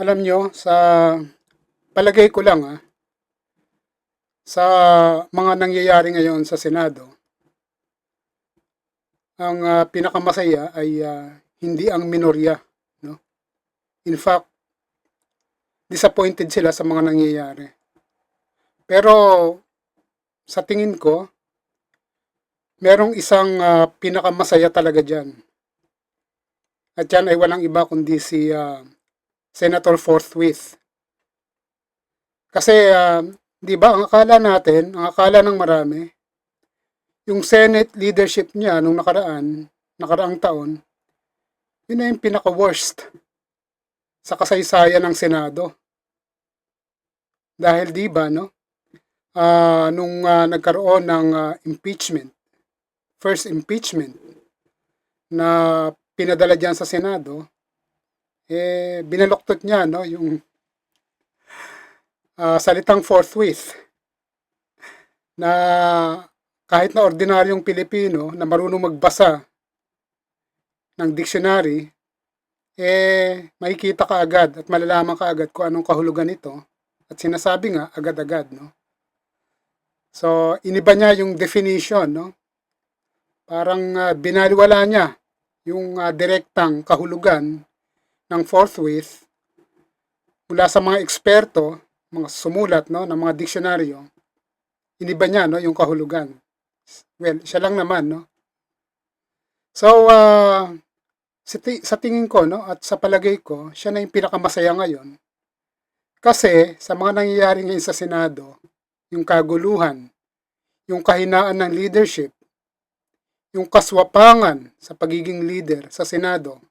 Alam nyo, sa palagay ko lang sa mga nangyayari ngayon sa Senado, ang pinakamasaya ay hindi ang minorya. No? In fact, disappointed sila sa mga nangyayari. Pero sa tingin ko, merong isang pinakamasaya talaga dyan. At yan ay walang iba kundi si Senator Forthwith. Kasi, di ba, ang akala ng marami, yung Senate leadership niya nung nakaraang taon, yun na yung pinaka-worst sa kasaysayan ng Senado. Dahil di ba, no? Nung nagkaroon ng first impeachment na pinadala diyan sa Senado, binaloktot niya, no, yung salitang forthwith na kahit na ordinaryong Pilipino na marunong magbasa ng dictionary, makikita ka agad at malalaman ka agad kung anong kahulugan nito at sinasabi nga agad-agad, no. So, iniba niya yung definition, no. Parang binaliwala niya yung direktang kahulugan ng forthwith mula sa mga eksperto, mga sumulat, no, ng mga diksyonaryo. Iniba niya, no, yung kahulugan. Well, siya lang naman, no. So, sa tingin ko, no, at sa palagay ko, siya na yung pinakamasaya ngayon. Kasi, sa mga nangyayari ngayon sa Senado, yung kaguluhan, yung kahinaan ng leadership, yung kaswapangan sa pagiging leader sa Senado,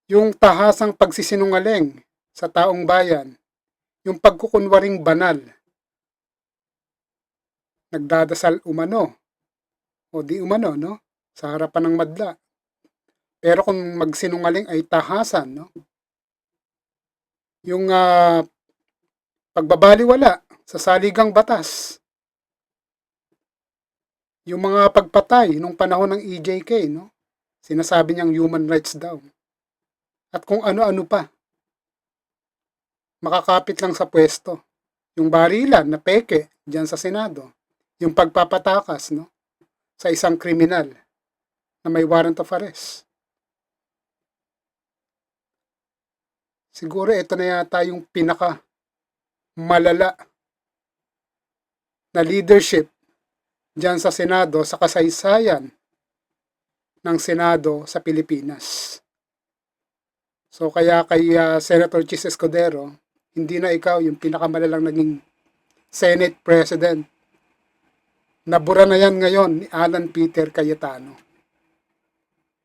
yung tahasang pagsisinungaling sa taong bayan, yung pagkukunwaring banal, nagdadasal umano, o di umano, no? Sa harapan ng madla. Pero kung magsinungaling ay tahasan, no? Yung pagbabaliwala sa saligang batas. Yung mga pagpatay nung panahon ng EJK, no? Sinasabi niyang human rights daw. At kung ano-ano pa. Makakapit lang sa pwesto. Yung barilan na peke diyan sa Senado. Yung pagpapatakas, no? Sa isang kriminal na may warrant of arrest. Siguro ito na yata yung pinaka malala na leadership diyan sa Senado sa kasaysayan ng Senado sa Pilipinas. So kaya kay Senator Chis Escudero, hindi na ikaw yung pinakamalalang naging Senate President. Nabura na yan ngayon ni Alan Peter Cayetano.